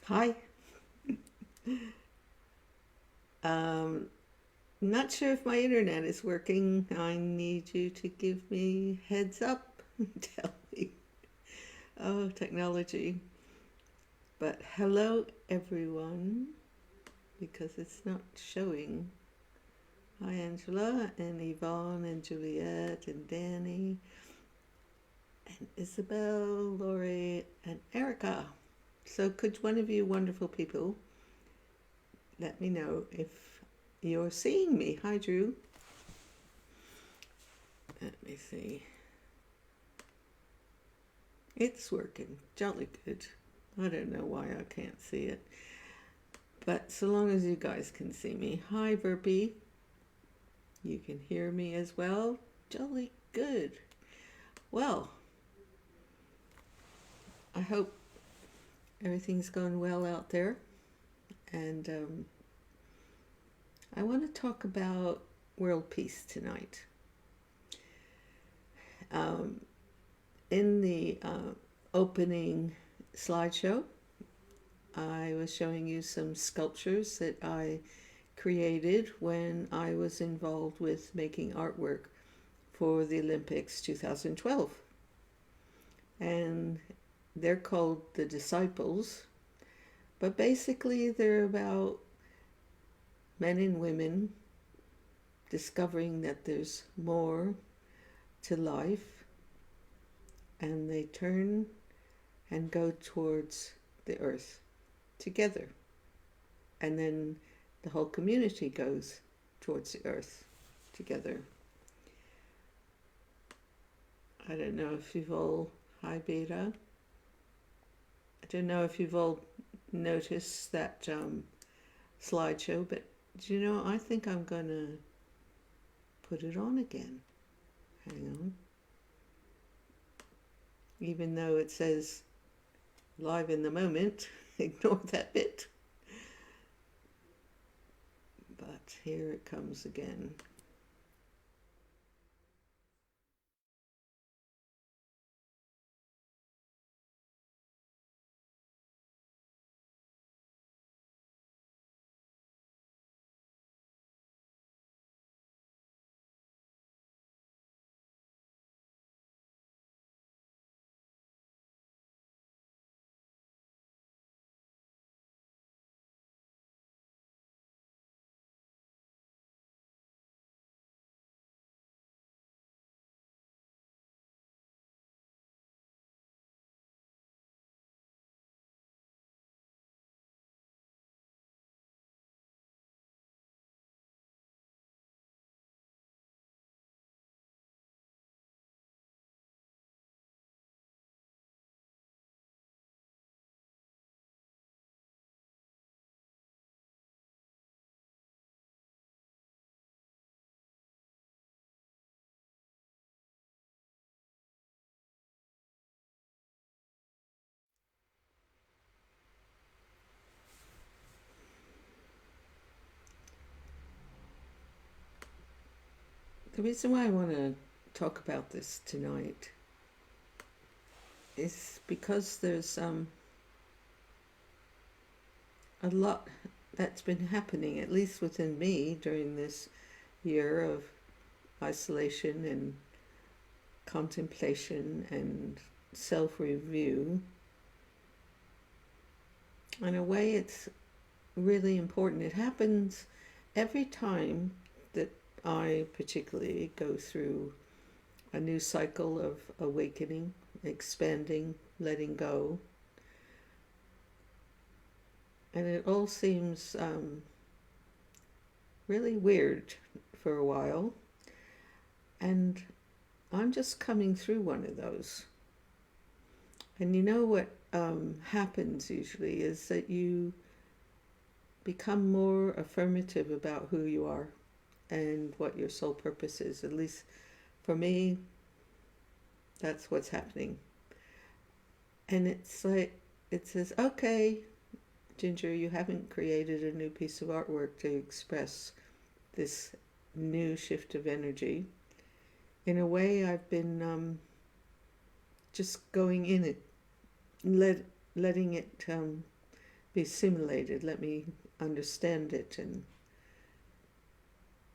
Hi. Um, Not sure if my internet is working. I need you to give me heads up. Tell me. Oh, technology. But hello, everyone, because it's not showing. Hi, Angela and Yvonne and Juliet and Danny and Isabel, Lori, and Erica. So, could one of you wonderful people let me know if you're seeing me? Hi, Drew. Let me see. It's working. Jolly good. I don't know why I can't see it. But so long as you guys can see me. Hi, Verpy. You can hear me as well. Jolly good. Well, I hope everything's going well out there. And I want to talk about world peace tonight. Um, in the opening slideshow, I was showing you some sculptures that I created when I was involved with making artwork for the Olympics 2012. And they're called The Disciples, but basically they're about men and women discovering that there's more to life, and they turn and go towards the earth together. And then the whole community goes towards the earth together. I don't know if you've all, hi Beta, I don't know if you've all noticed that slideshow, but do you know, I think I'm going to put it on again. Hang on. Even though it says live in the moment, ignore that bit. But here it comes again. The reason why I want to talk about this tonight is because there's a lot that's been happening, at least within me, during this year of isolation and contemplation and self review. In a way, it's really important. It happens every time that I particularly go through a new cycle of awakening, expanding, letting go. And it all seems really weird for a while. And I'm just coming through one of those. And you know what happens usually is that you become more affirmative about who you are and what your soul purpose is. At least for me, that's what's happening. And it's like, it says, okay, Ginger, you haven't created a new piece of artwork to express this new shift of energy. In a way, I've been just going in it, letting it be simulated. Let me understand it. And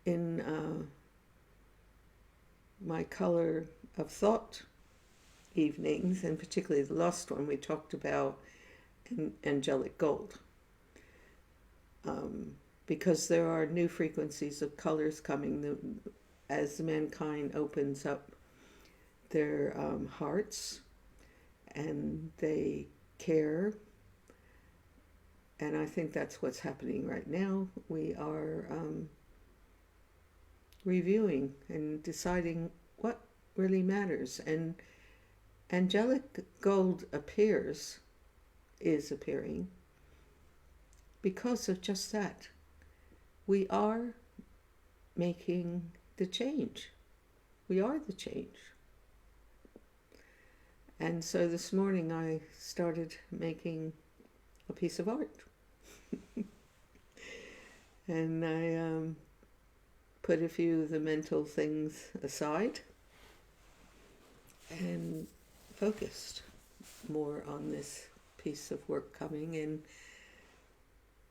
in my color of thought evenings, and particularly the last one, we talked about angelic gold. Because there are new frequencies of colors coming as mankind opens up their hearts and they care. And I think that's what's happening right now. We are reviewing and deciding what really matters. And angelic gold is appearing because of just that. We are making the change. We are the change. And so this morning I started making a piece of art. And I put a few of the mental things aside and focused more on this piece of work coming. And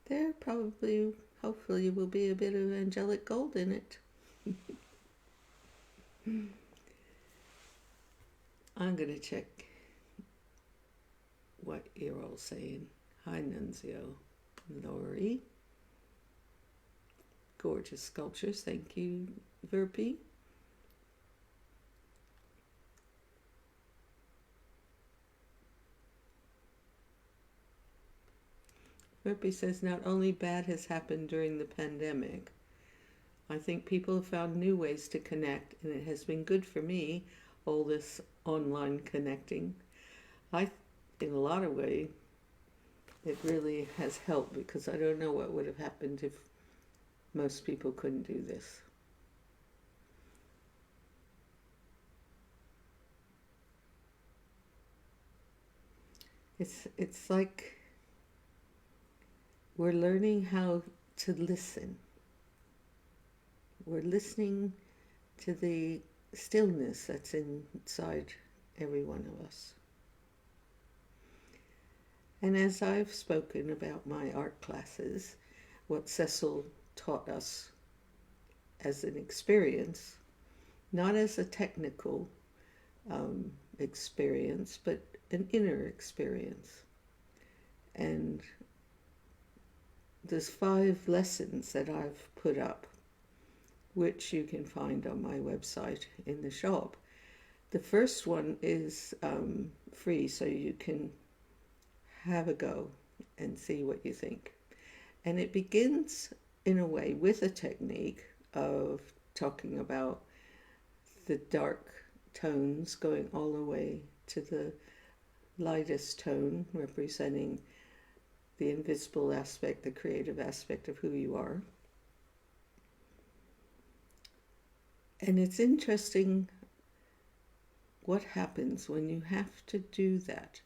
there probably, hopefully, will be a bit of angelic gold in it. I'm going to check what you're all saying. Hi, Nunzio. Lori. Gorgeous sculptures. Thank you, Verpi. Verpi says, not only bad has happened during the pandemic, I think people have found new ways to connect, and it has been good for me, all this online connecting. In a lot of ways, it really has helped, because I don't know what would have happened if most people couldn't do this. It's like we're learning how to listen. We're listening to the stillness that's inside every one of us. And as I've spoken about my art classes, what Cecil taught us as an experience, not as a technical experience, but an inner experience. And there's 5 lessons that I've put up, which you can find on my website in the shop. The first one is free, so you can have a go and see what you think. And it begins in a way with a technique of talking about the dark tones going all the way to the lightest tone, representing the invisible aspect, the creative aspect of who you are. And it's interesting what happens when you have to do that.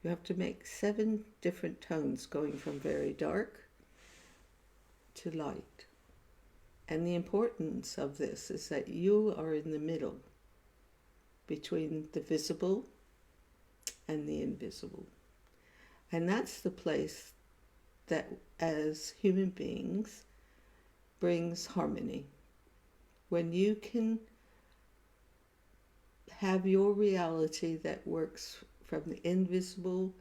You have to make 7 different tones going from very dark to light. And the importance of this is that you are in the middle between the visible and the invisible. And that's the place that, as human beings, brings harmony. When you can have your reality that works from the invisible,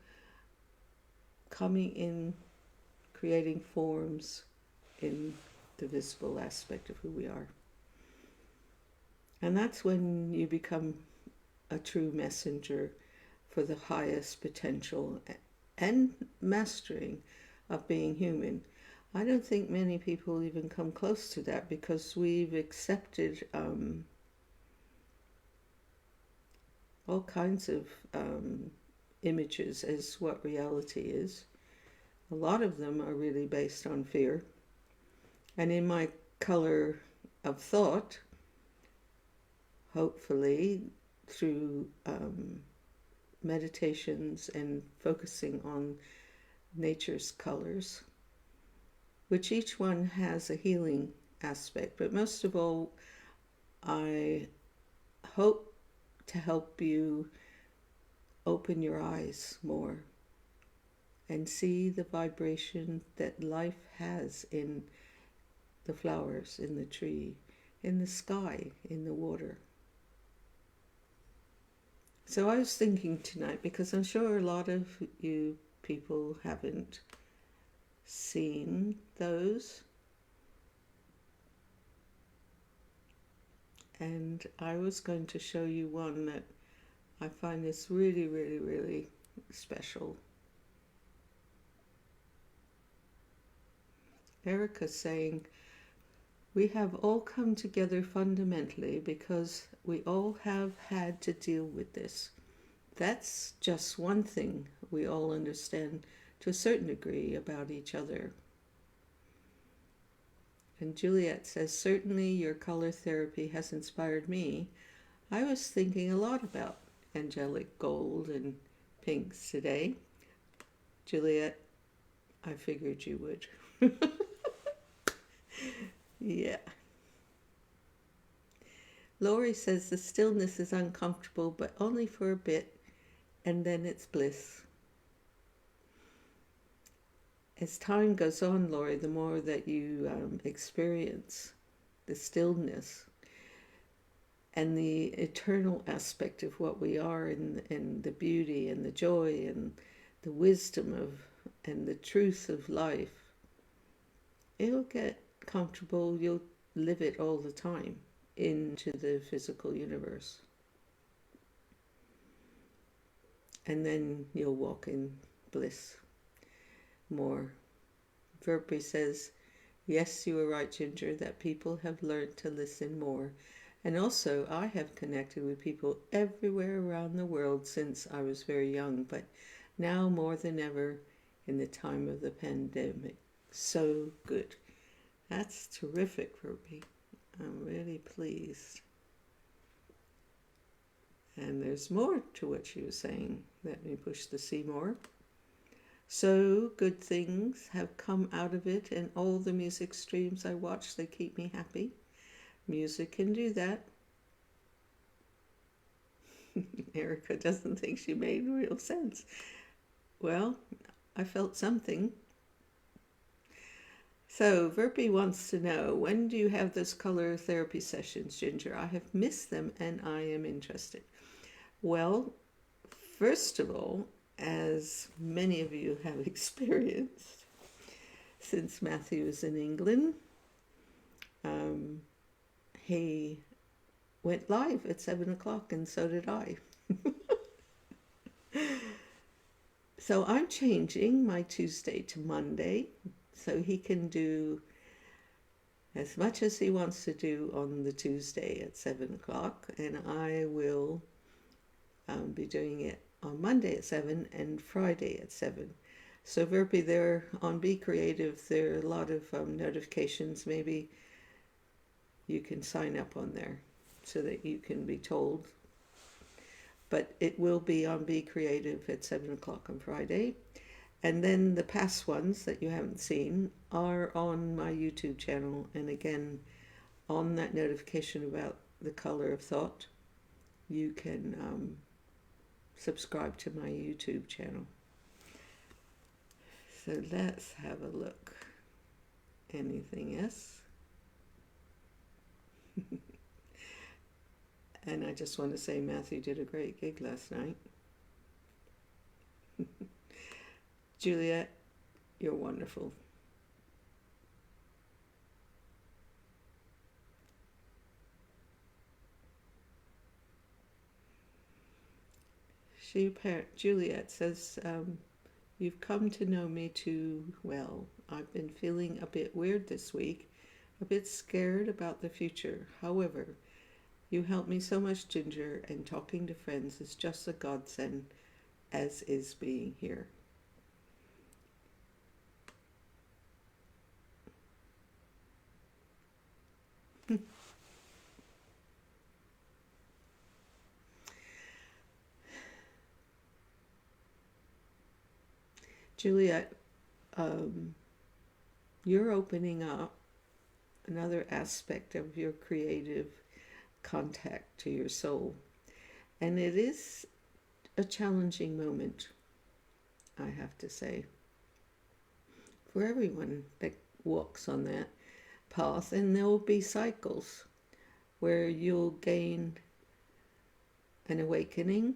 coming in, creating forms in the visible aspect of who we are. And that's when you become a true messenger for the highest potential and mastering of being human. I don't think many people even come close to that, because we've accepted all kinds of images as what reality is. A lot of them are really based on fear. And in my color of thought, hopefully through meditations and focusing on nature's colors, which each one has a healing aspect. But most of all, I hope to help you open your eyes more and see the vibration that life has in the flowers, in the tree, in the sky, in the water. So I was thinking tonight, because I'm sure a lot of you people haven't seen those, and I was going to show you one that I find is really, really, really special. Erica's saying, we have all come together fundamentally because we all have had to deal with this. That's just one thing we all understand to a certain degree about each other. And Juliet says, certainly your color therapy has inspired me. I was thinking a lot about angelic gold and pinks today. Juliet, I figured you would. Yeah. Laurie says the stillness is uncomfortable, but only for a bit, and then it's bliss. As time goes on, Laurie, the more that you experience the stillness and the eternal aspect of what we are, and the beauty and the joy and the wisdom of and the truth of life, it'll get comfortable. You'll live it all the time into the physical universe, and then you'll walk in bliss more. Verby says, yes, you were right, Ginger, that people have learned to listen more. And also, I have connected with people everywhere around the world since I was very young, but now more than ever in the time of the pandemic. So good. That's terrific, Verby. I'm really pleased. And there's more to what she was saying. Let me push the see more. So good things have come out of it, and all the music streams I watch, they keep me happy. Music can do that. Erica doesn't think she made real sense. Well, I felt something. So Verby wants to know, when do you have those color therapy sessions, Ginger? I have missed them and I am interested. Well, first of all, as many of you have experienced, since Matthew is in England, he went live at 7 o'clock, and so did I. So I'm changing my Tuesday to Monday, so he can do as much as he wants to do on the Tuesday at 7 o'clock, and I will be doing it on Monday at 7 and Friday at 7. So Verby, there on Be Creative, there are a lot of notifications. Maybe you can sign up on there so that you can be told. But it will be on Be Creative at 7 o'clock on Friday. And then the past ones that you haven't seen are on my YouTube channel. And again, on that notification about the color of thought, you can subscribe to my YouTube channel. So let's have a look. Anything else? And I just want to say Matthew did a great gig last night. Juliet, you're wonderful. Juliet says, you've come to know me too well. I've been feeling a bit weird this week, a bit scared about the future. However, you help me so much, Ginger, and talking to friends is just a godsend, as is being here. Juliet, you're opening up another aspect of your creative contact to your soul. And it is a challenging moment, I have to say. for everyone that walks on that path. And there will be cycles where you'll gain an awakening,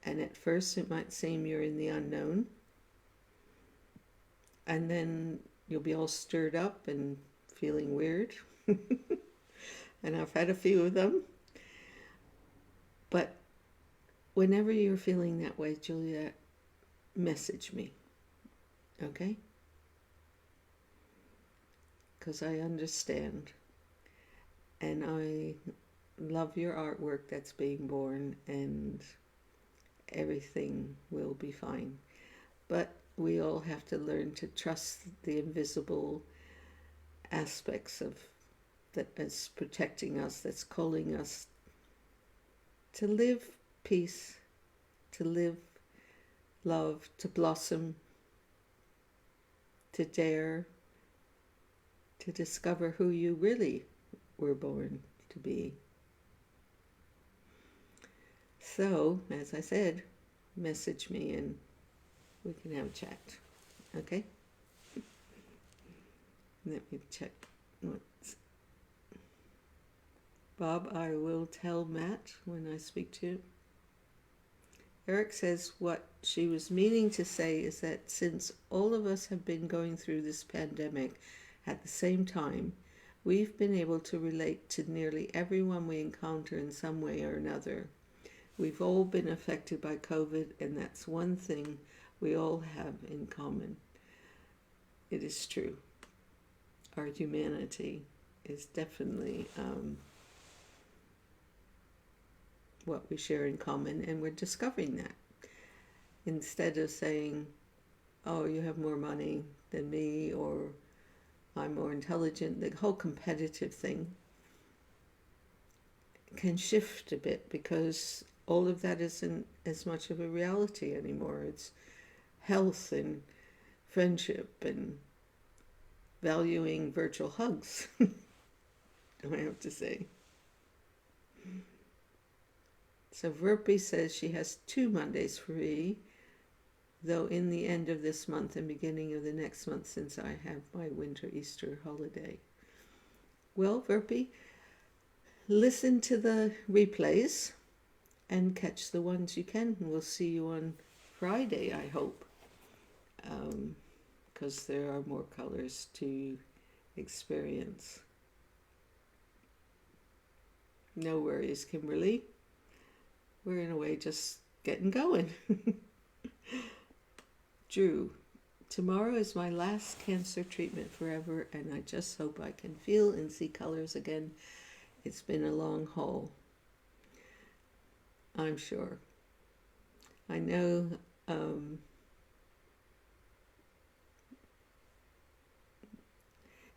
and at first it might seem you're in the unknown, and then you'll be all stirred up and feeling weird. And I've had a few of them. But whenever you're feeling that way, Juliet, message me, okay? Because I understand, and I love your artwork that's being born, and everything will be fine. But we all have to learn to trust the invisible aspects of that is protecting us, that's calling us to live peace, to live love, to blossom, to dare, to discover who you really were born to be. So, as I said, message me and we can have a chat, okay? Let me check what's... Bob, I will tell Matt when I speak to you. Eric says what she was meaning to say is that since all of us have been going through this pandemic at the same time, we've been able to relate to nearly everyone we encounter in some way or another. We've all been affected by COVID, and that's one thing we all have in common. It is true. Our humanity is definitely what we share in common, and we're discovering that. Instead of saying, oh, you have more money than me, or I'm more intelligent, the whole competitive thing can shift a bit, because all of that isn't as much of a reality anymore. It's health and friendship and valuing virtual hugs, I have to say. So Verpi says she has 2 Mondays free, though in the end of this month and beginning of the next month, since I have my winter Easter holiday. Well, Verpi, listen to the replays and catch the ones you can. We'll see you on Friday, I hope, because there are more colors to experience. No worries, Kimberly. We're in a way just getting going. Drew, tomorrow is my last cancer treatment forever, and I just hope I can feel and see colors again. It's been a long haul, I'm sure. I know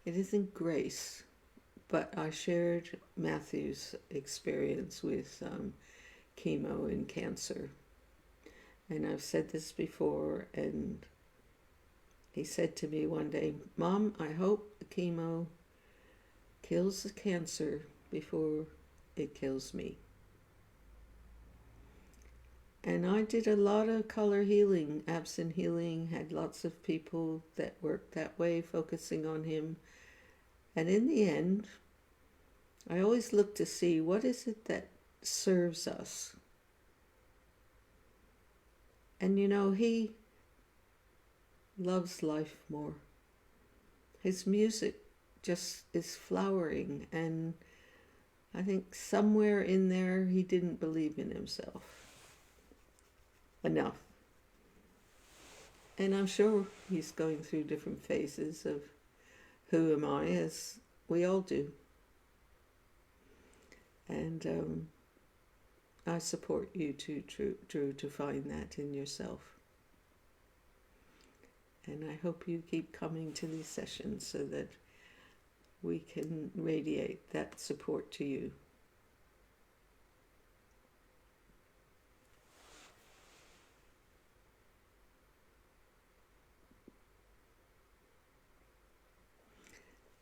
it isn't Grace, but I shared Matthew's experience with chemo and cancer. And I've said this before, and he said to me one day, Mom, I hope the chemo kills the cancer before it kills me. And I did a lot of color healing, absent healing, had lots of people that worked that way, focusing on him. And in the end, I always look to see what is it that serves us. And you know, he loves life more. His music just is flowering, and I think somewhere in there he didn't believe in himself enough. And I'm sure he's going through different phases of who am I, as we all do. And I support you too, Drew, to find that in yourself. And I hope you keep coming to these sessions so that we can radiate that support to you.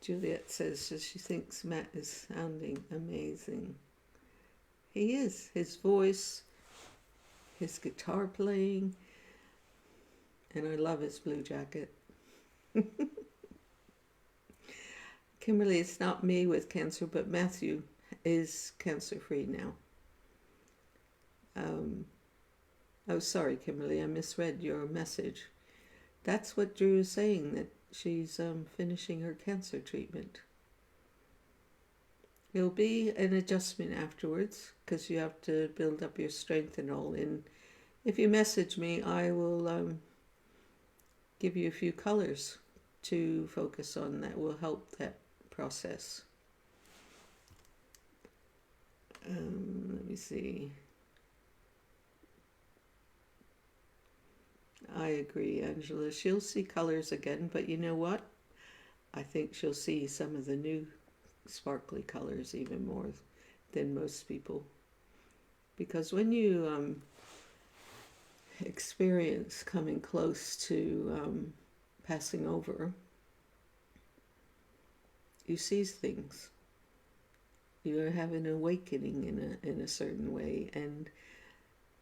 Juliet says that she thinks Matt is sounding amazing. He is. His voice, his guitar playing, and I love his blue jacket. Kimberly, it's not me with cancer, but Matthew is cancer-free now. Um, oh, sorry, Kimberly, I misread your message. That's what Drew is saying, that she's finishing her cancer treatment. It'll be an adjustment afterwards because you have to build up your strength and all. And if you message me, I will give you a few colors to focus on that will help that process. Let me see. I agree, Angela. She'll see colors again, but you know what? I think she'll see some of the new sparkly colors even more than most people. Because when you experience coming close to passing over, you see things. You have an awakening in a certain way, and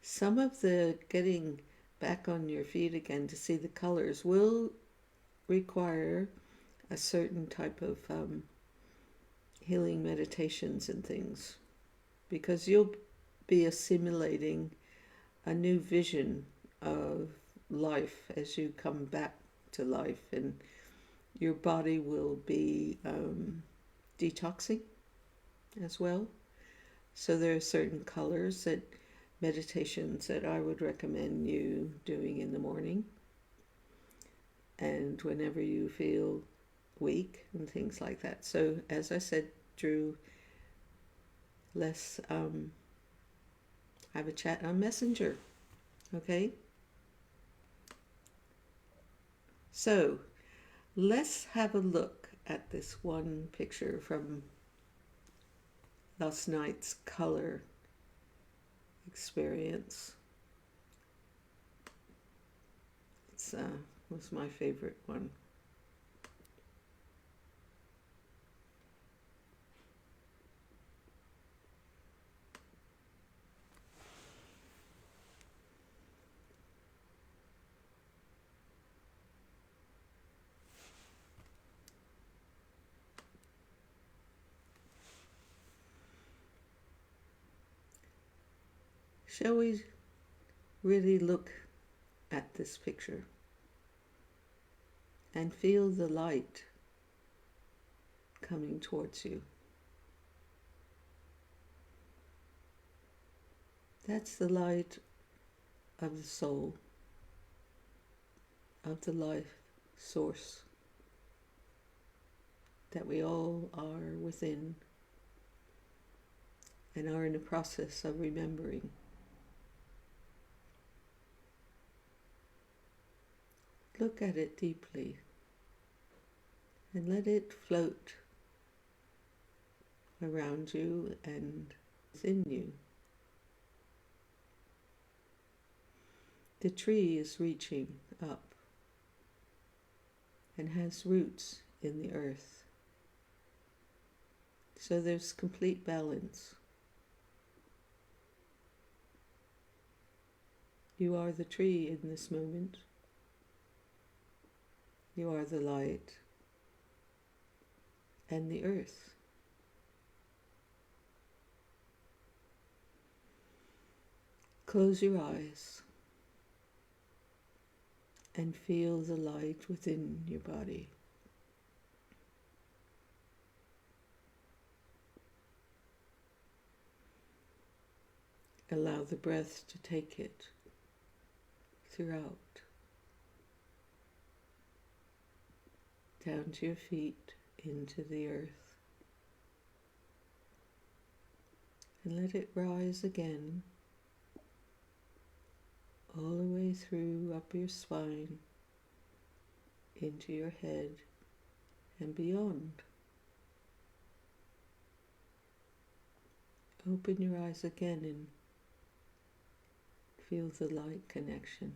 some of the getting back on your feet again to see the colors will require a certain type of healing meditations and things, because you'll be assimilating a new vision of life as you come back to life, and your body will be detoxing as well. So there are certain colors that meditations that I would recommend you doing in the morning and whenever you feel weak and things like that. So as I said, Drew, let's have a chat on Messenger, okay? So let's have a look at this one picture from last night's color experience. It was my favorite one. Shall we really look at this picture and feel the light coming towards you? That's the light of the soul, of the life source that we all are within and are in the process of remembering. Look at it deeply and let it float around you and within you. The tree is reaching up and has roots in the earth. So there's complete balance. You are the tree in this moment. You are the light and the earth. Close your eyes and feel the light within your body. Allow the breath to take it throughout, down to your feet, into the earth, and let it rise again, all the way through up your spine, into your head, and beyond. Open your eyes again and feel the light connection.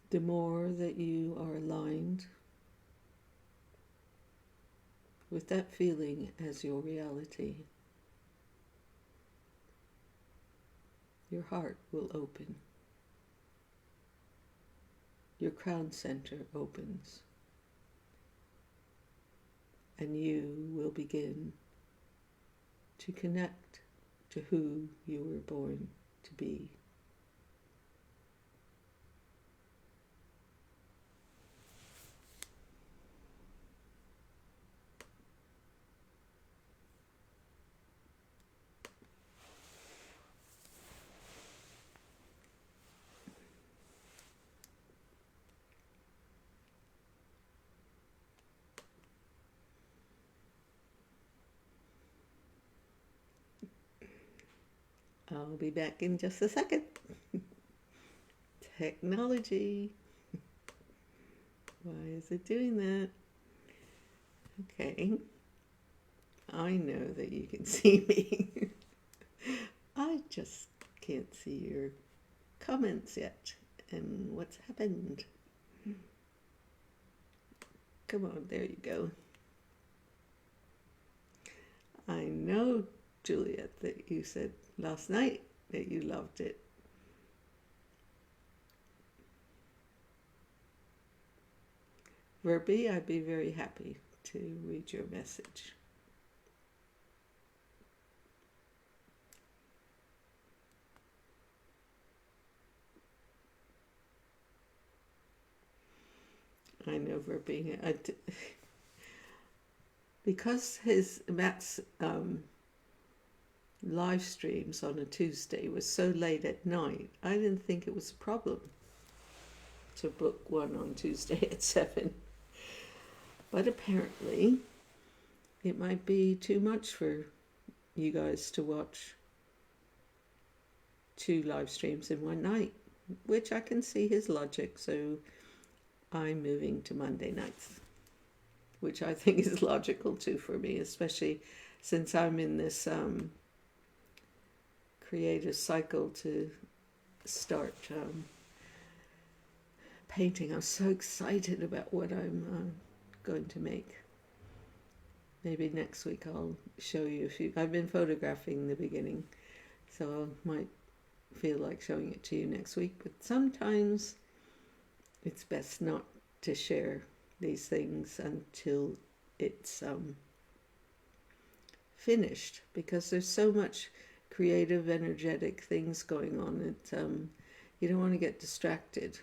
The more that you are aligned with that feeling as your reality, your heart will open. Your crown center opens. And you will begin to connect to who you were born to be. I'll be back in just a second. Technology. Why is it doing that? Okay. I know that you can see me. I just can't see your comments yet and what's happened. Come on, there you go. I know, Juliet, that you said last night that you loved it. Verby, I'd be very happy to read your message. I know Verby. Because Matt's live streams on a Tuesday was so late at night, I didn't think it was a problem to book one on Tuesday at 7. But apparently it might be too much for you guys to watch 2 live streams in one night, which I can see his logic, so I'm moving to Monday nights, which I think is logical too for me, especially since I'm in this creative cycle to start painting. I'm so excited about what I'm going to make. Maybe next week I'll show you a few. I've been photographing the beginning, so I might feel like showing it to you next week, but sometimes it's best not to share these things until it's finished, because there's so much creative, energetic things going on that you don't want to get distracted.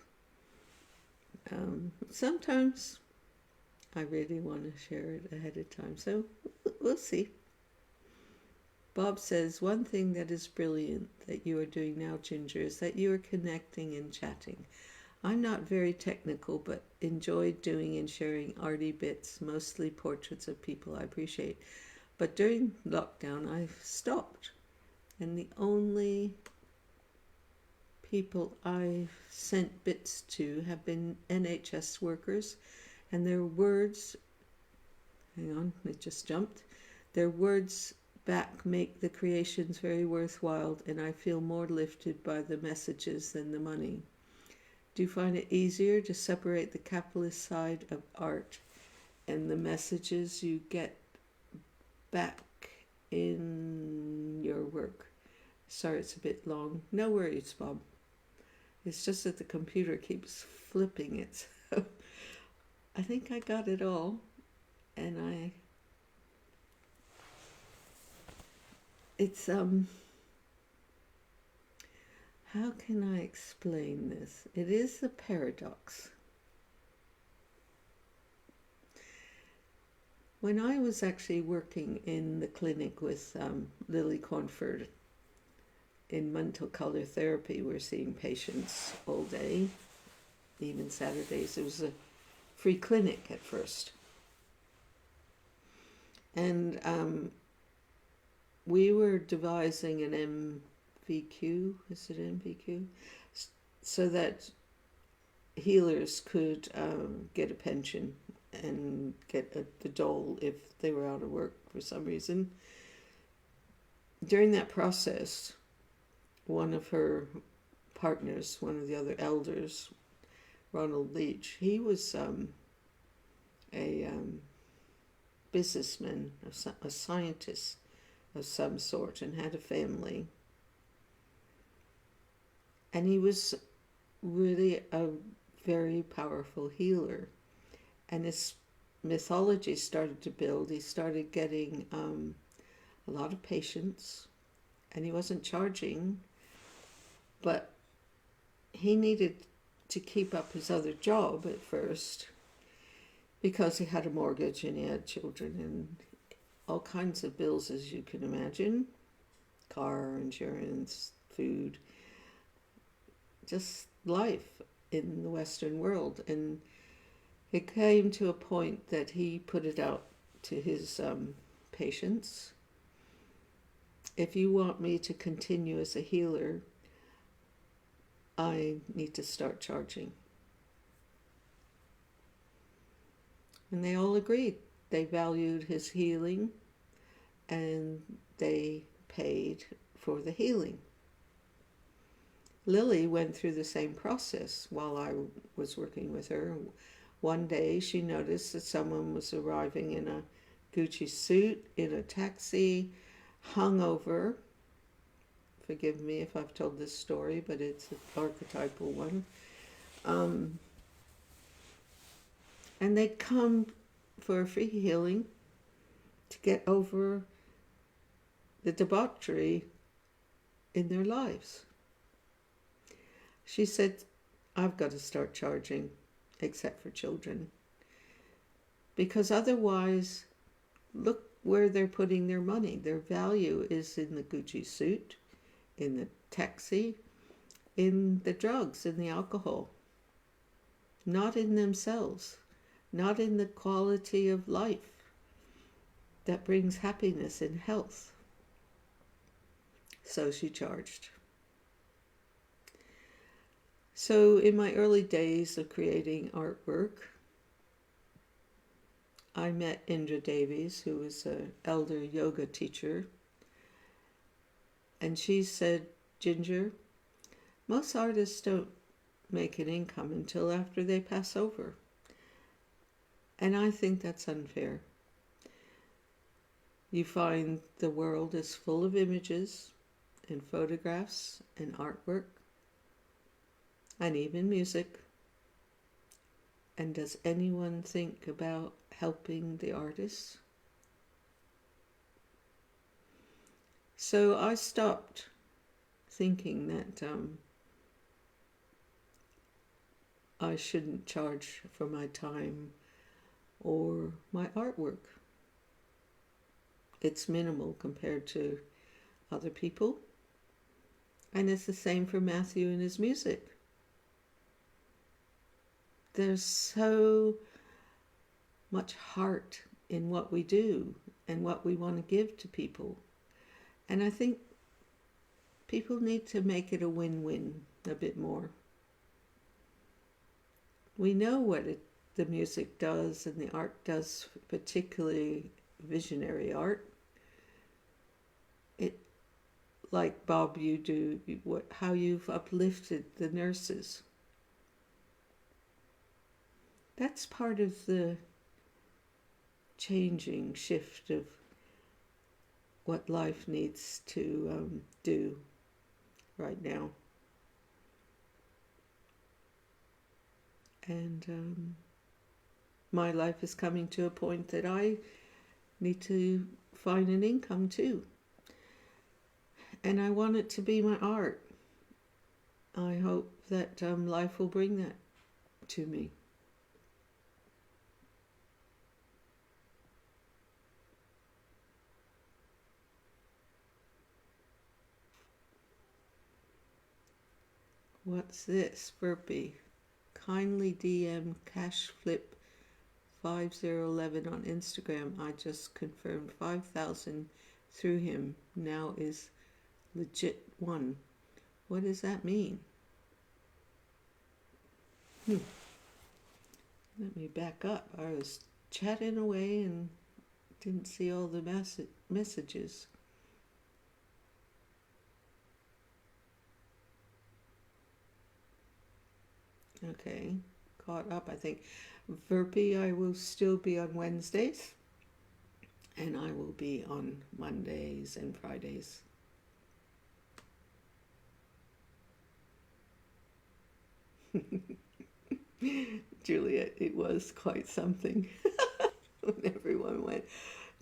Sometimes I really want to share it ahead of time, so we'll see. Bob says, one thing that is brilliant that you are doing now, Ginger, is that you are connecting and chatting. I'm not very technical, but enjoyed doing and sharing arty bits, mostly portraits of people I appreciate. But during lockdown, I've stopped. And the only people I've sent bits to have been NHS workers, and their words, hang on, it just jumped, their words back make the creations very worthwhile, and I feel more lifted by the messages than the money. Do you find it easier to separate the capitalist side of art and the messages you get back in your work? Sorry, it's a bit long. No worries, Bob. It's just that the computer keeps flipping it. So I think I got it all, and it's how can I explain this? It is a paradox. When I was actually working in the clinic with Lily Cornford in mental color therapy, we're seeing patients all day, even Saturdays. It was a free clinic at first. And we were devising an MVQ, is it MVQ? So that healers could get a pension and get the dole if they were out of work for some reason. During that process, one of her partners, one of the other elders, Ronald Leach, he was a businessman, a scientist of some sort, and had a family. And he was really a very powerful healer. And his mythology started to build. He started getting a lot of patients, and he wasn't charging, but he needed to keep up his other job at first because he had a mortgage and he had children and all kinds of bills, as you can imagine, car insurance, food, just life in the Western world. And it came to a point that he put it out to his patients. If you want me to continue as a healer, I need to start charging. And they all agreed. They valued his healing and they paid for the healing. Lily went through the same process while I was working with her. One day she noticed that someone was arriving in a Gucci suit, in a taxi, hungover. Forgive me if I've told this story, but it's an archetypal one. And they'd come for a free healing to get over the debauchery in their lives. She said, I've got to start charging, except for children. Because otherwise, look where they're putting their money. Their value is in the Gucci suit, in the taxi, in the drugs, in the alcohol. Not in themselves, not in the quality of life that brings happiness and health. So she charged. So in my early days of creating artwork, I met Indra Davies, who was an elder yoga teacher. And she said, Ginger, most artists don't make an income until after they pass over. And I think that's unfair. You find the world is full of images and photographs and artwork and even music. And does anyone think about helping the artists? So I stopped thinking that I shouldn't charge for my time or my artwork. It's minimal compared to other people. And it's the same for Matthew and his music. There's so much heart in what we do and what we want to give to people. And I think people need to make it a win-win a bit more. We know what the music does and the art does, particularly visionary art. It, like Bob, you do, how you've uplifted the nurses. That's part of the changing shift of what life needs to do right now. And my life is coming to a point that I need to find an income too. And I want it to be my art. I hope that life will bring that to me. What's this? Burpee. Kindly DM Cashflip5011 on Instagram. I just confirmed 5,000 through him. Now is legit one. What does that mean? Let me back up. I was chatting away and didn't see all the messages. Okay, caught up, I think. Verpy, I will still be on Wednesdays, and I will be on Mondays and Fridays. Juliet, it was quite something when everyone went,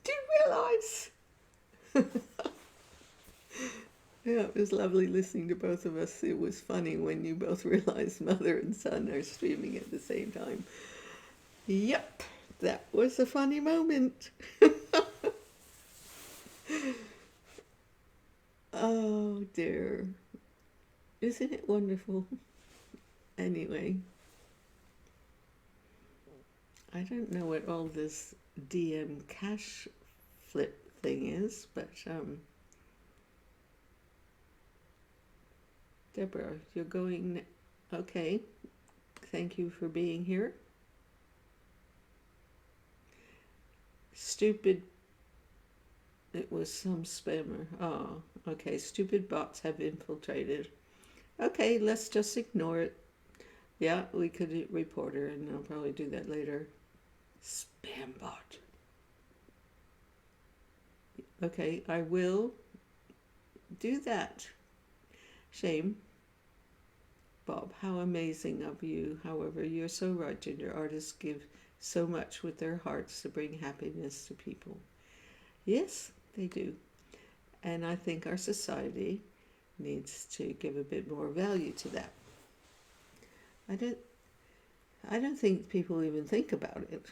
do you realise? Yeah, it was lovely listening to both of us. It was funny when you both realized mother and son are streaming at the same time. Yep, that was a funny moment. Oh dear. Isn't it wonderful? Anyway, I don't know what all this DM cash flip thing is, but Deborah, you're going. Okay, thank you for being here. Stupid. It was some spammer. Oh, okay. Stupid bots have infiltrated. Okay, let's just ignore it. Yeah, we could report her, and I'll probably do that later. Spam bot. Okay, I will do that. Shame. Bob, how amazing of you. However, you're so right, Ginger. Artists give so much with their hearts to bring happiness to people. Yes, they do. And I think our society needs to give a bit more value to that. I don't I don't think people even think about it.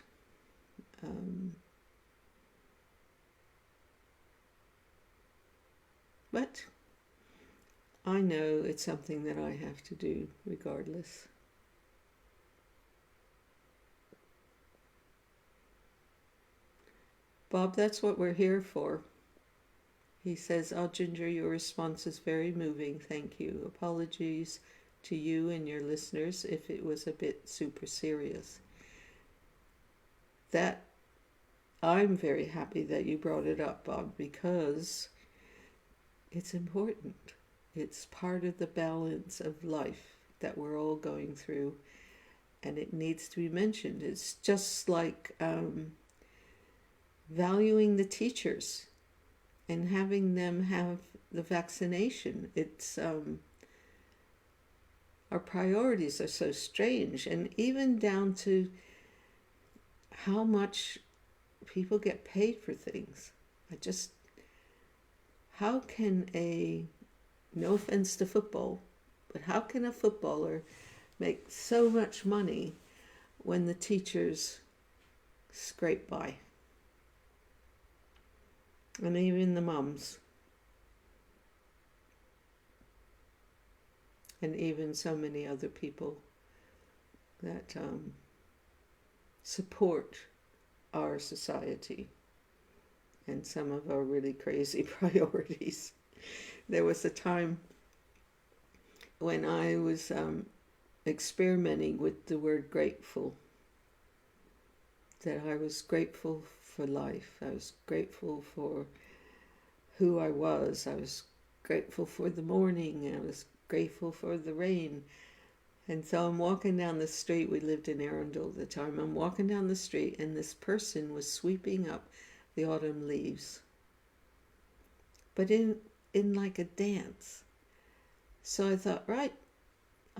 But I know it's something that I have to do regardless. Bob, that's what we're here for. He says, "Oh, Ginger, your response is very moving. Thank you. Apologies to you and your listeners if it was a bit super serious." That I'm very happy that you brought it up, Bob, because it's important. It's part of the balance of life that we're all going through, and it needs to be mentioned. It's just like valuing the teachers and having them have the vaccination. It's our priorities are so strange, and even down to how much people get paid for things. How can no offense to football, but how can a footballer make so much money when the teachers scrape by? And even the mums. And even so many other people that support our society and some of our really crazy priorities. There was a time when I was experimenting with the word grateful, that I was grateful for life. I was grateful for who I was. I was grateful for the morning. I was grateful for the rain. And so I'm walking down the street. We lived in Arundel at the time. I'm walking down the street, and this person was sweeping up the autumn leaves, but in like a dance. So I thought, right.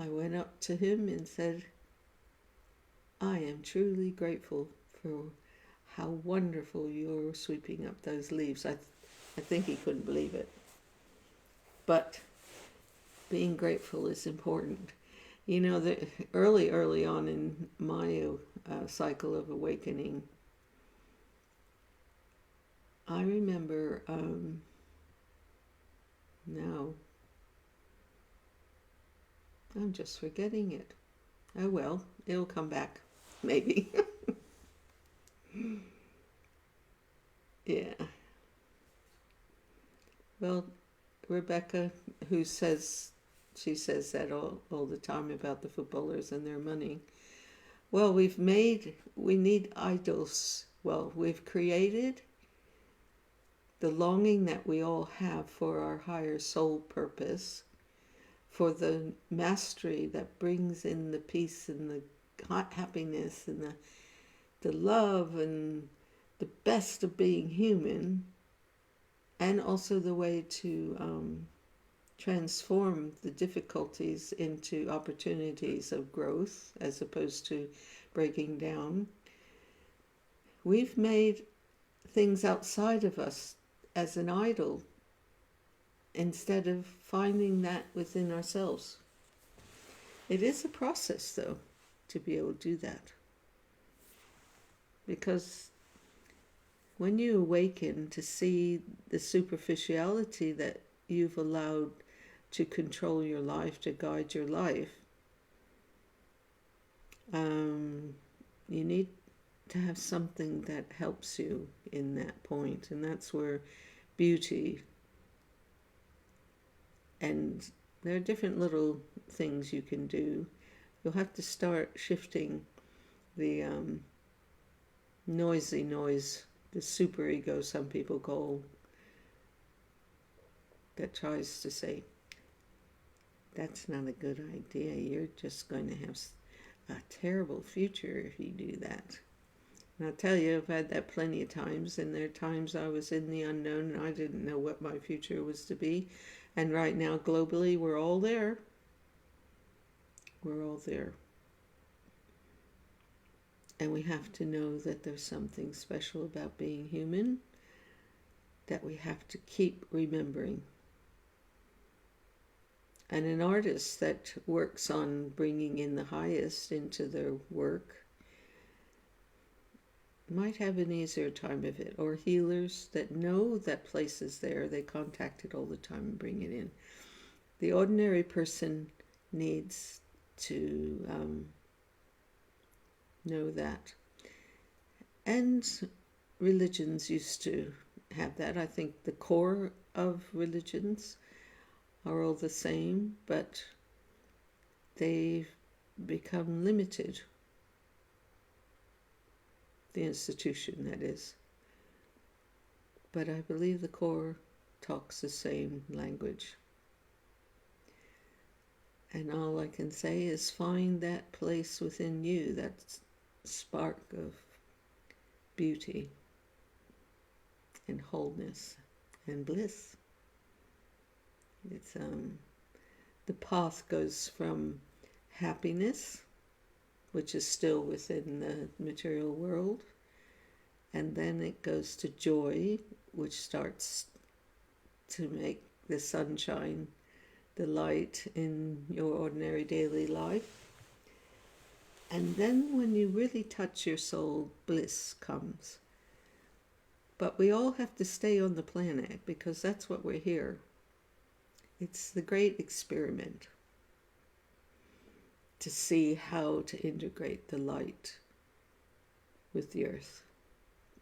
I went up to him and said, "I am truly grateful for how wonderful you're sweeping up those leaves." I think he couldn't believe it. But being grateful is important. You know, early on in my cycle of awakening, I remember, now, I'm just forgetting it. Oh well, it'll come back, maybe. Yeah. Well, Rebecca, she says that all the time about the footballers and their money. Well, we need idols. Well, we've created the longing that we all have for our higher soul purpose, for the mastery that brings in the peace and the happiness and the love and the best of being human, and also the way to transform the difficulties into opportunities of growth as opposed to breaking down. We've made things outside of us as an idol instead of finding that within ourselves. It is a process, though, to be able to do that. Because when you awaken to see the superficiality that you've allowed to control your life, to guide your life, you need to have something that helps you in that point. And that's where beauty, and there are different little things you can do. You'll have to start shifting the noisy noise, the superego some people call, that tries to say, that's not a good idea, you're just going to have a terrible future if you do that. And I'll tell you, I've had that plenty of times, and there are times I was in the unknown and I didn't know what my future was to be. And right now, globally, we're all there. We're all there. And we have to know that there's something special about being human that we have to keep remembering. And an artist that works on bringing in the highest into their work might have an easier time of it. Or healers that know that place is there, they contact it all the time and bring it in. The ordinary person needs to know that. And religions used to have that. I think the core of religions are all the same, but they've become limited. The institution, that is. But I believe the core talks the same language. And all I can say is find that place within you, that spark of beauty and wholeness and bliss. It's the path goes from happiness, which is still within the material world, and then it goes to joy, which starts to make the sunshine, the light in your ordinary daily life. And then when you really touch your soul, bliss comes. But we all have to stay on the planet because that's what we're here. It's the great experiment to see how to integrate the light with the earth,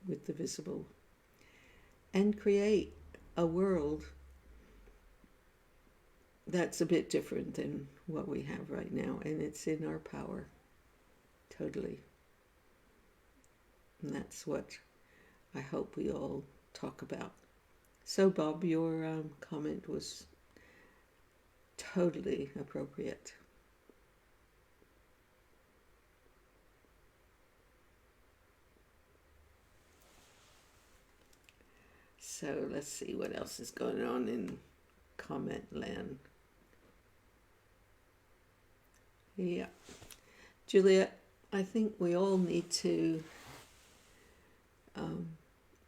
with the visible, and create a world that's a bit different than what we have right now. And it's in our power, totally. And that's what I hope we all talk about. So, Bob, your comment was totally appropriate. So let's see what else is going on in comment land. Yeah. Juliet, I think we all need to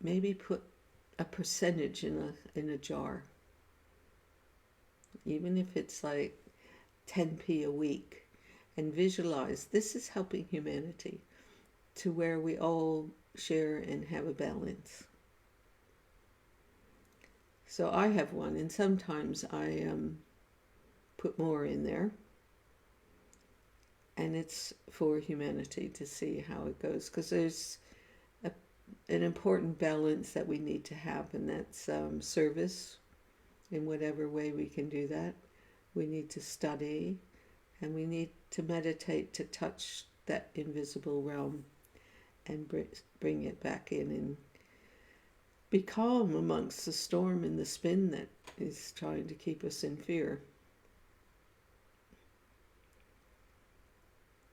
maybe put a percentage in a jar. Even if it's like 10p a week, and visualize this is helping humanity to where we all share and have a balance. So I have one, and sometimes I put more in there, and it's for humanity to see how it goes, because there's an important balance that we need to have, and that's service in whatever way we can do that. We need to study, and we need to meditate to touch that invisible realm and bring it back in and be calm amongst the storm and the spin that is trying to keep us in fear.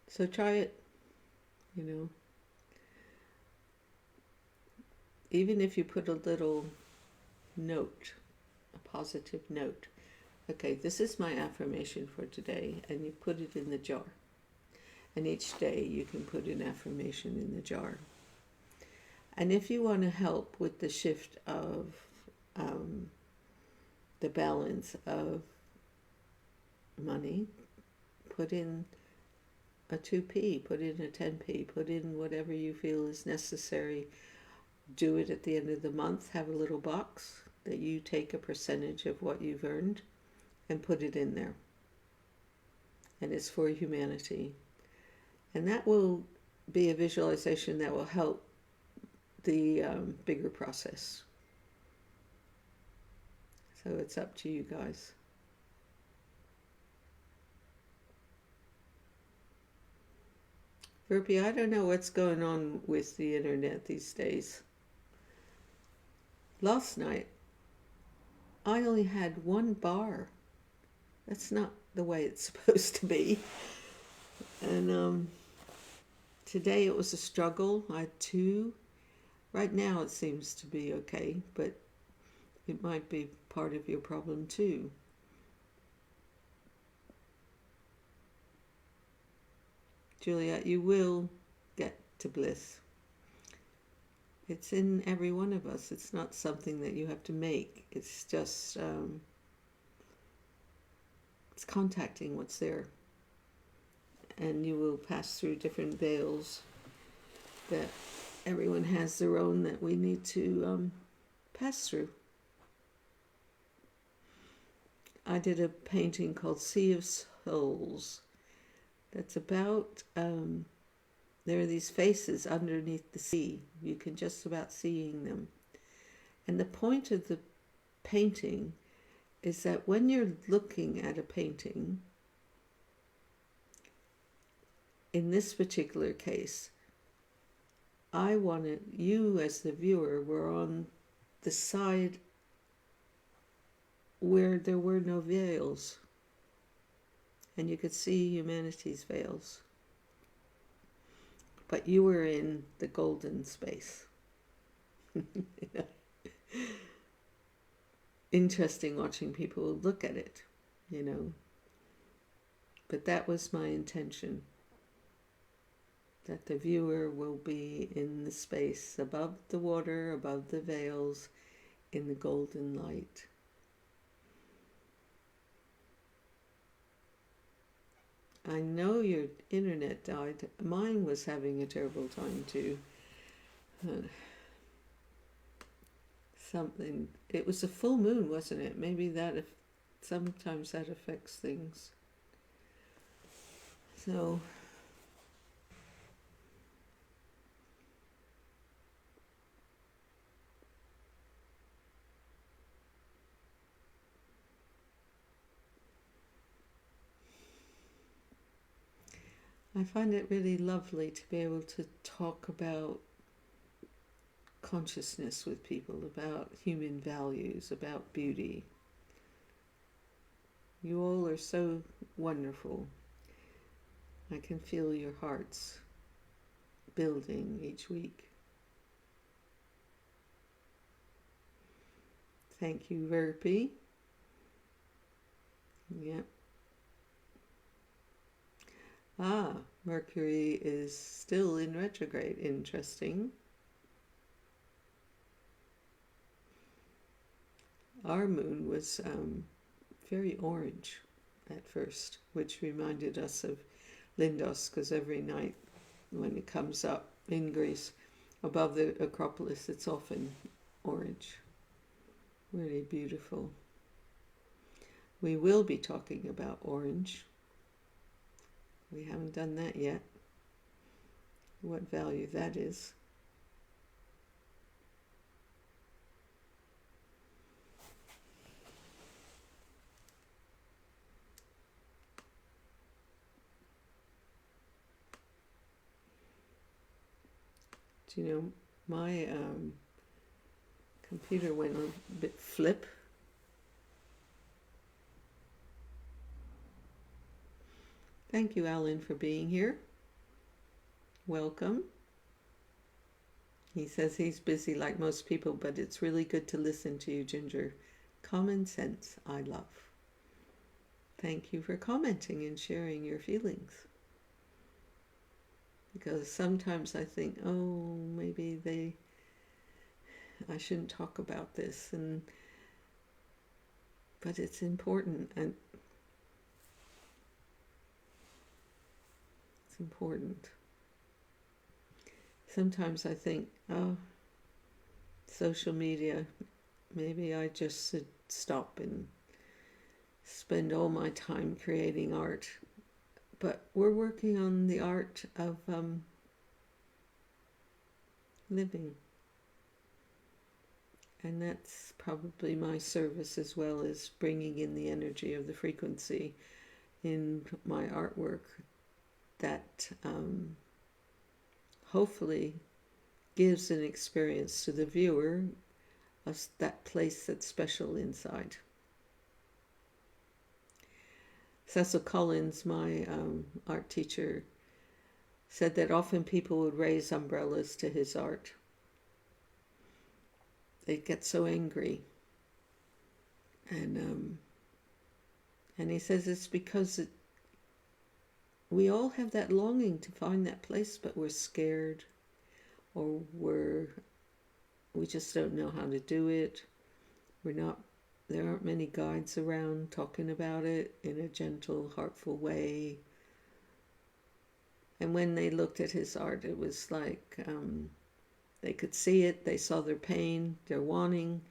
So try it, Even if you put a little note, a positive note, okay, this is my affirmation for today, and you put it in the jar. And each day you can put an affirmation in the jar. And if you want to help with the shift of the balance of money, put in a 2p, put in a 10p, put in whatever you feel is necessary. Do it at the end of the month. Have a little box that you take a percentage of what you've earned and put it in there. And it's for humanity. And that will be a visualization that will help the bigger process. So it's up to you guys. Verpi, I don't know what's going on with the internet these days. Last night, I only had one bar. That's not the way it's supposed to be. And today it was a struggle. I had two. Right now it seems to be okay, but it might be part of your problem too. Juliet, you will get to bliss. It's in every one of us. It's not something that you have to make. It's just, it's contacting what's there. And you will pass through different veils that everyone has their own that we need to pass through. I did a painting called Sea of Souls. That's about, there are these faces underneath the sea. You can just about seeing them. And the point of the painting is that when you're looking at a painting, in this particular case, I wanted you as the viewer were on the side where there were no veils. And you could see humanity's veils. But you were in the golden space. Interesting watching people look at it, you know. But that was my intention. That the viewer will be in the space above the water, above the veils, in the golden light. I know your internet died. Mine was having a terrible time too. Something. It was a full moon, wasn't it? Maybe that. Sometimes that affects things. So. I find it really lovely to be able to talk about consciousness with people, about human values, about beauty. You all are so wonderful. I can feel your hearts building each week. Thank you, Verpi. Yep. Ah, Mercury is still in retrograde. Interesting. Our moon was very orange at first, which reminded us of Lindos, because every night when it comes up in Greece above the Acropolis, it's often orange. Really beautiful. We will be talking about orange. We haven't done that yet. What value that is. Do you know, my computer went a bit flip. Thank you, Alan, for being here. Welcome. He says he's busy like most people, but it's really good to listen to you, Ginger. Common sense, I love. thank you for commenting and sharing your feelings. Because sometimes I think, oh, maybe I shouldn't talk about this, but it's important, and it's important. Sometimes I think, oh, social media, maybe I just should stop and spend all my time creating art. But we're working on the art of living. And that's probably my service as well, as bringing in the energy of the frequency in my artwork that hopefully gives an experience to the viewer of that place that's special inside. Cecil Collins, my art teacher, said that often people would raise umbrellas to his art. They'd get so angry. And he says it's because we all have that longing to find that place, but we're scared, or we just don't know how to do it. There aren't many guides around talking about it in a gentle, heartful way. And when they looked at his art, it was like they could see it, they saw their pain, their wanting,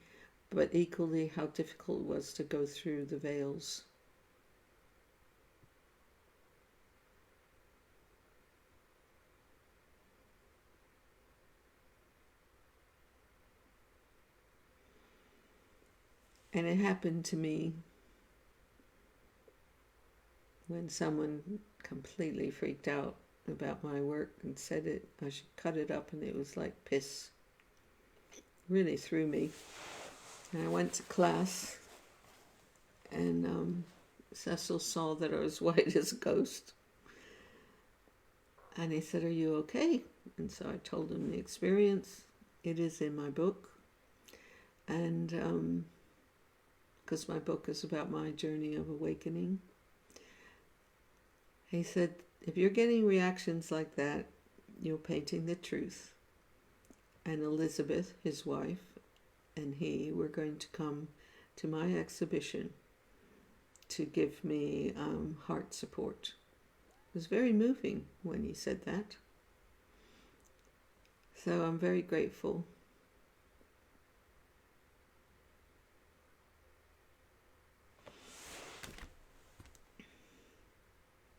but equally how difficult it was to go through the veils. And it happened to me when someone completely freaked out about my work and said I should cut it up, and it was like piss. Really threw me. And I went to class, and Cecil saw that I was white as a ghost. And he said, "Are you okay?" And so I told him the experience. It is in my book. And because my book is about my journey of awakening. He said, if you're getting reactions like that, you're painting the truth. And Elizabeth, his wife, and he were going to come to my exhibition to give me heart support. It was very moving when he said that. So I'm very grateful.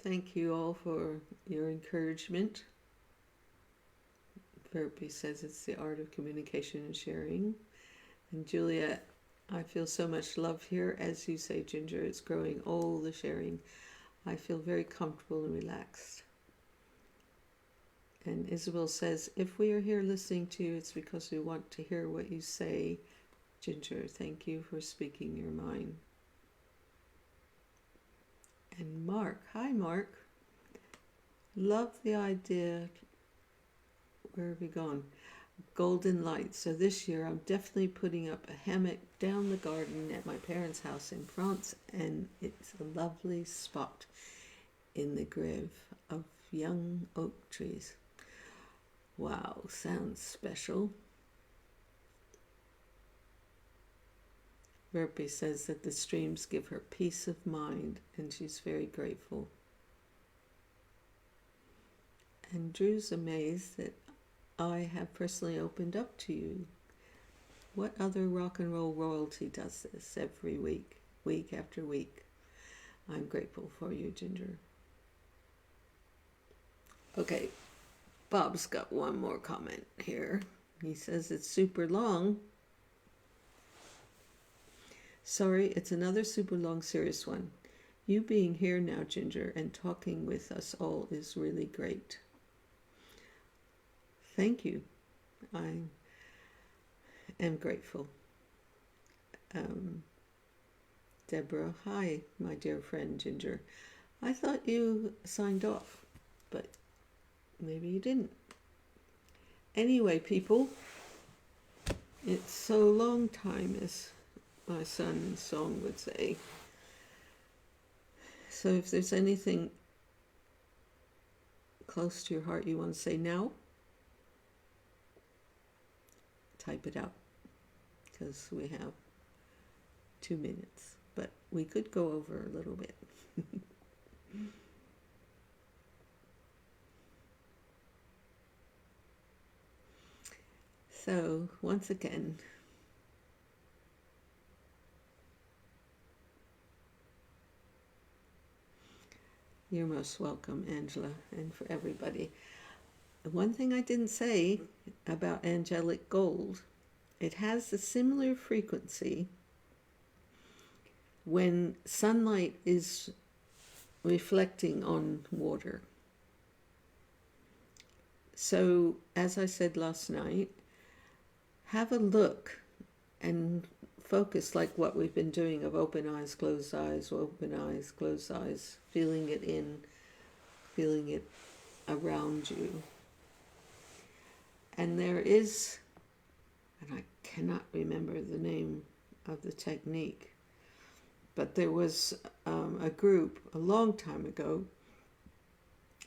Thank you all for your encouragement. Verby says it's the art of communication and sharing. And Juliet, I feel so much love here. As you say, Ginger, it's growing, all the sharing. I feel very comfortable and relaxed. And Isabel says, if we are here listening to you, it's because we want to hear what you say. Ginger, thank you for speaking your mind. And Mark, hi Mark. Love the idea. Where have we gone? Golden light. So this year I'm definitely putting up a hammock down the garden at my parents' house in France, and it's a lovely spot in the grove of young oak trees. Wow, sounds special. Verpi says that the streams give her peace of mind, and she's very grateful. And Drew's amazed that I have personally opened up to you. What other rock and roll royalty does this every week, week after week? I'm grateful for you, Ginger. Okay, Bob's got one more comment here. He says it's super long. Sorry, it's another super long, serious one. You being here now, Ginger, and talking with us all is really great. Thank you. I am grateful. Deborah, hi, my dear friend Ginger. I thought you signed off, but maybe you didn't. Anyway, people, it's so long time, as my son's song would say. So if there's anything close to your heart you want to say now, type it out, because we have 2 minutes, but we could go over a little bit. So once again, you're most welcome, Angela, and for everybody. One thing I didn't say about angelic gold, it has a similar frequency when sunlight is reflecting on water. So, as I said last night, have a look and focus like what we've been doing of open eyes, closed eyes, open eyes, closed eyes, feeling it in, feeling it around you. And there is, and I cannot remember the name of the technique, but there was a group a long time ago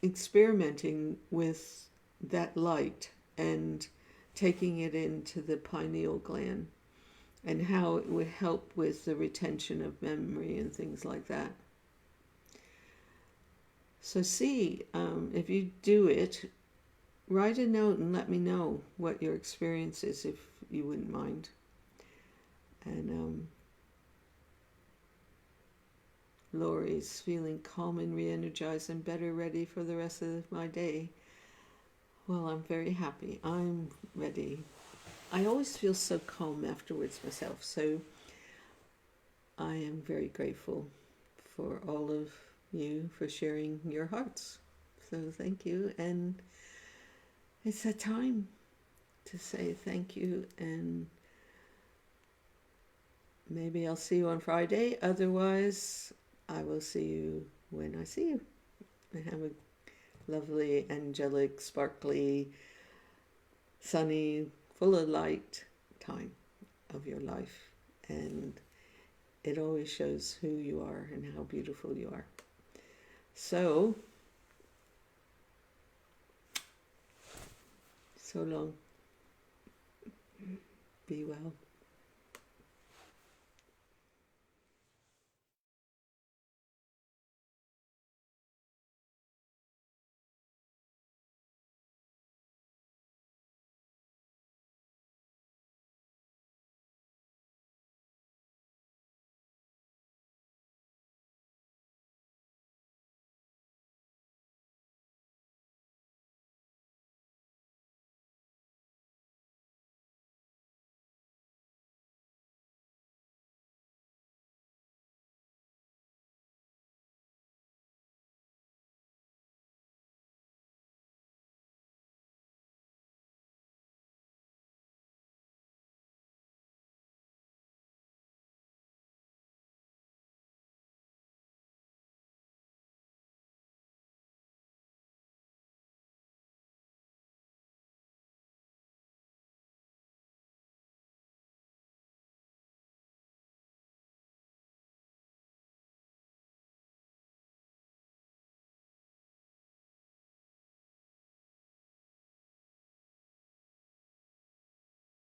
experimenting with that light and taking it into the pineal gland and how it would help with the retention of memory and things like that. So see, if you do it, write a note and let me know what your experience is, if you wouldn't mind. And Lori's feeling calm and re-energized and better, ready for the rest of my day. Well, I'm very happy. I'm ready. I always feel so calm afterwards myself, so I am very grateful for all of you for sharing your hearts. So thank you, and it's a time to say thank you, and maybe I'll see you on Friday. Otherwise, I will see you when I see you. And have a lovely, angelic, sparkly, sunny, full of light time of your life. And it always shows who you are and how beautiful you are. So long. Be well.